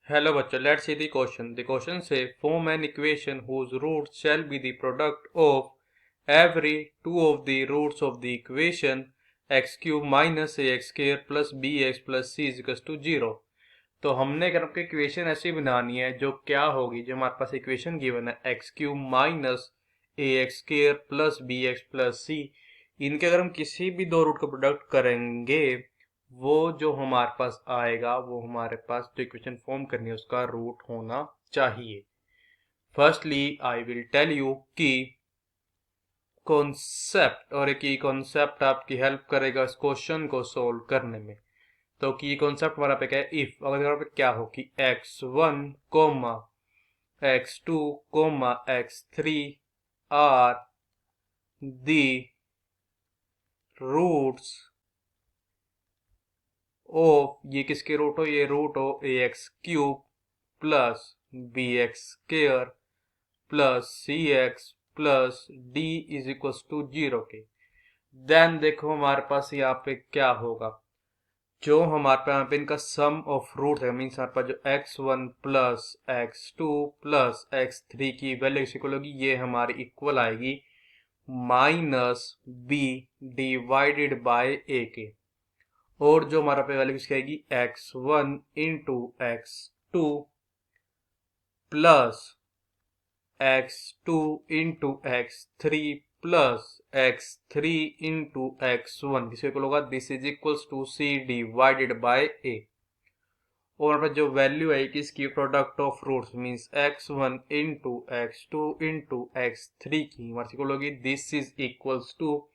Hello बच्चों, let's see the question. The question say form an equation whose roots shall be the product of every two of the roots of the equation x cube minus ax square plus bx plus c is equals to 0. तो हमने अगर आपको equation ऐसी बनानी है जो क्या होगी, जो हमारे पास इक्वेशन गिवन है x cube minus a x square plus b x plus c, इनके अगर हम किसी भी दो रूट का प्रोडक्ट करेंगे वो जो हमारे पास आएगा वो हमारे पास जो इक्वेशन फॉर्म करनी है उसका रूट होना चाहिए. Firstly I will tell you कि कॉन्सेप्ट और एक ही कॉन्सेप्ट आपकी हेल्प करेगा इस क्वेश्चन को सोल्व करने में. तो की कॉन्सेप्ट हमारा पे क्या है, इफ अगर पे क्या हो कि x1 comma x2 comma x3 are the roots of, ये किसके रूट हो, ये रूट हो a x cube plus b x square plus c x plus d is equal to 0 के. देन देखो हमारे पास यहाँ पे क्या होगा, जो हमारे पास यहाँ पे इनका सम ऑफ रूट है, मीन्स हमारे पास जो x1 plus x2 plus x3 की वैल्यू इक्वल होगी, ये हमारी इक्वल आएगी minus B divided by A के. और जो हमारा पे वैल्यू किसकी आएगी x1 into x2 plus x2 into x3 plus x3 into x1 किसके इक्वल होगा, this is equals to c divided by a. और हमारे पास जो वैल्यू है किसकी, product of roots means x1 into x2 into x3 की हमारे इक्वल होगी, दिस इज इक्वल्स टू,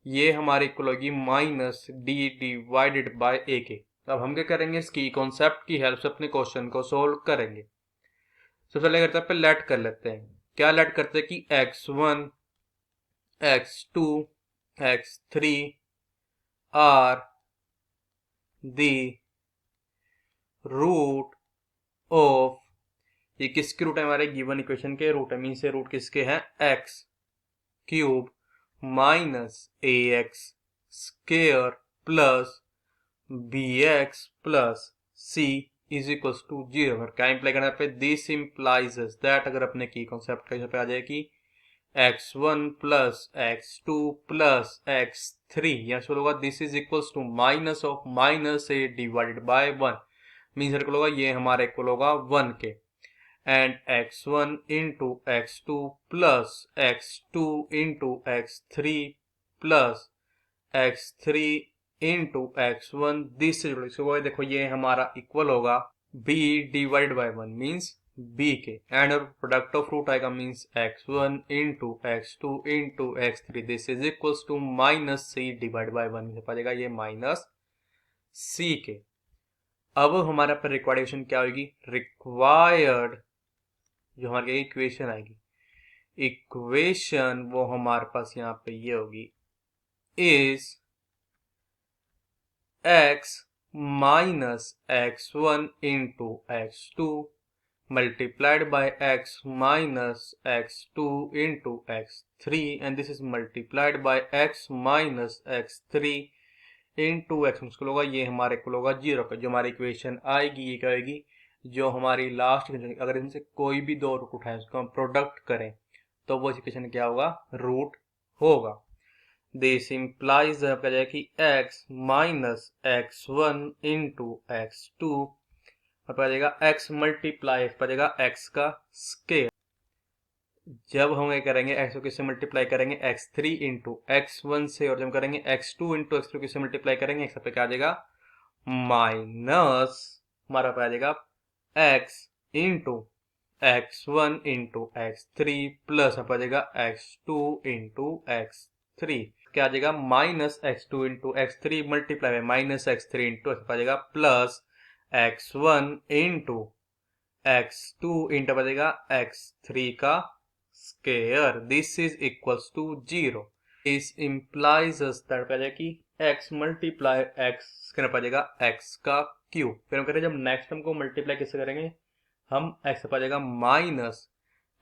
ये हमारे इक्वल होगी minus D divided by A के. अब हम क्या करेंगे, इसकी कॉन्सेप्ट की हेल्प से अपने क्वेश्चन को सोल्व करेंगे. सबसे पहले करते हैं, पे लेट कर लेते हैं. क्या लेट करते हैं कि x1 x2 x3 are the root of, ये किसके रूट है, हमारे गिवन इक्वेशन के रूट है, मीन से रूट किसके हैं, x cube minus a x square plus b x plus c is equal to 0. क्या इंप्लाई करना पे, दिस इंप्लाइज दैट, अगर अपने की कॉन्सेप्ट कैसे पे आ जाए कि x1 plus x2 plus x3 यहाँ से होगा, this is equal to minus of minus a divided by 1, mean circle होगा ये हमारा इक्वल होगा 1 के. And x1 into x2 plus x2 into x3 plus x3 into x1 this से देखो ये हमारा इक्वल होगा b divide by 1 means b के. एंड प्रोडक्ट ऑफ रूट आएगा means x1 into x2 into x3 this is equals to minus c divide by 1 से पाएगा ये माइनस c के. अब हमारे पर रिक्वायर्ड क्या होगी, रिक्वायर्ड जो हमारे इक्वेशन आएगी, इक्वेशन वो हमारे पास यहाँ पे ये होगी, is x minus x1 into x2 multiplied by x minus x2 into x3 and this is multiplied by x minus x3 into x मुश्किल होगा, ये हमारे इक्वल होगा 0 का. जो हमारी इक्वेशन आएगी ये क्या आएगी, जो हमारी लास्ट, अगर इनसे कोई भी दो रूट उठाए उसको हम प्रोडक्ट करें तो वो इक्वेशन क्या होगा, रूट होगा. दिस इंप्लाइज आपका जाए कि x minus x1 into x2 और पा जाएगा x मल्टीप्लाई पा जाएगा x का स्केयर. जब हम ये करेंगे x को किससे मल्टीप्लाई करेंगे, x3 इंटू x1 से, और जब हम करेंगे x2 इंटू x3 किससे मल्टीप्लाई करेंगे, x पे क्या आ जाएगा माइनस हमारा पे आ जाएगा x into x1 into x3 plus आ जाएगा x2 इंटू x3 क्या आ जाएगा minus x2 into x3 multiply में माइनस x3 इंटू आ जाएगा plus x1 into x2 into आ जाएगा x3 का square, this is equals to 0. इस इंप्लाइज दैट कि x मल्टीप्लाई x करना पड़ जाएगा x का क्यूब. फिर हम करें जब नेक्स्ट टर्म को मल्टीप्लाई कैसे करेंगे, हम x पा जाएगा माइनस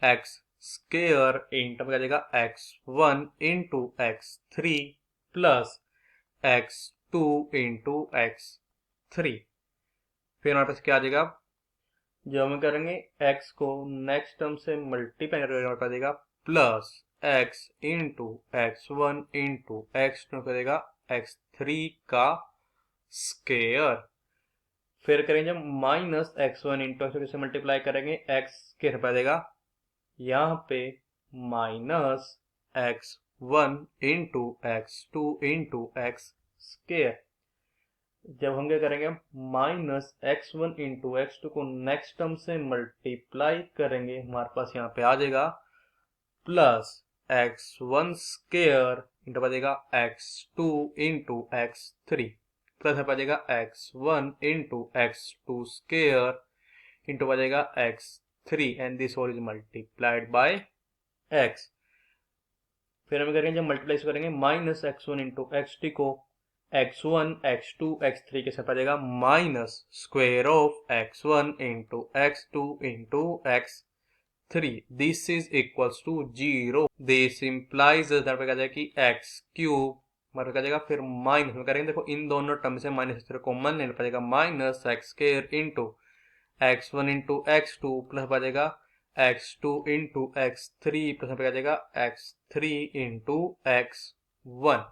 x स्केयर इंटू क्या जाएगा x1 into x3 plus x2 into x3. फिर हमारे पास क्या आ जाएगा जो हम करेंगे x को नेक्स्ट टर्म से मल्टीप्लाई करके कर देगा plus x into x1 into x2 करेगा x3 का स्केयर। फिर करेंगे जब माइनस x1 इंटू x2 से मल्टीप्लाई करेंगे x के पा देगा यहाँ पे minus x1 into x2 into x square. जब हम क्या करेंगे माइनस x1 इंटू x2 को नेक्स्ट टर्म से मल्टीप्लाई करेंगे हमारे पास यहाँ पे आ जाएगा प्लस x1 स्केयर इंटू आ जाएगा x2 इंटू x3 प्लस आ जाएगा x1 into x2 square into आ जाएगा x3 and this all is multiplied by x। फिर हम करेंगे जब मल्टीप्लाई करेंगे माइनस x1 इंटू x2 को x1 x2 x3 के साथ आ जाएगा minus square of x1 into x2 into x3 this is equals to 0। This implies कि x क्यूब मतलब क्या जाएगा फिर माइनस में करेंगे देखो इन दोनों टर्म से माइनस कॉमन ले पाएगा minus x square into x1 into x2 plus आ जाएगा x2 इंटू x3 प्लस आ जाएगा x3 इंटू x1।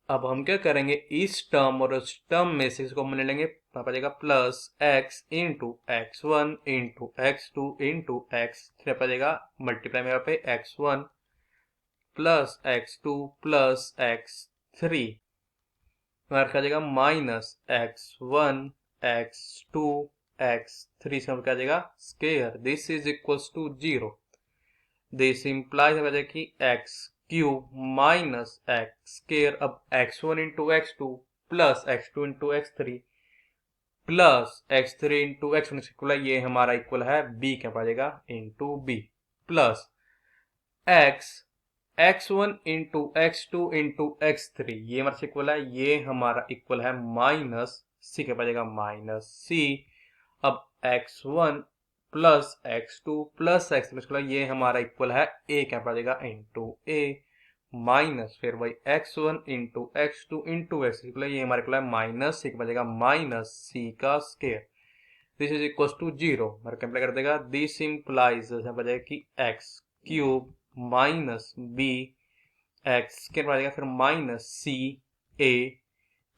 अब हम क्या करेंगे इस टर्म और उस टर्म में से इसको कॉमन ले लेंगे आ जाएगा plus x into x1 into x2 into x3 आ जाएगा मल्टीप्लाई में यहाँ पे x1 plus x2 plus x3 आ जाएगा माइनस x1 x2 x3 से क्या आ जाएगा square this is equals to 0। This implies आ जाएगा कि x cube minus x square अब x1 into x2 plus x2 into x3 plus x3 into x1 ये हमारा इक्वल है b क्या पड़ेगा into b plus x1 into x2 into x3 ये हमारा इक्वल है ये हमारा इक्वल है माइनस c क्या पड़ेगा माइनस c। अब x1 plus x2 plus x3 ये हमारा इक्वल है a क्या पड़ेगा इंटू a माइनस फिर वही x1 into x2 into x3 ये हमारे इक्वल है माइनस c बचेगा माइनस c का square this is equal to 0 multiply कर देगा दिस इंप्लाइज बचेगा कि x cube minus b x square बचेगा फिर minus c a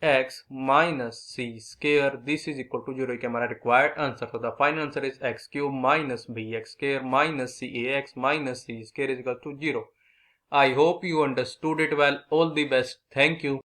x minus c square this is equal to 0 हमारा required answer। So the final answer is x cube minus b x square minus c ax minus c square is equal to 0। I hope you understood it well. All the best. Thank you.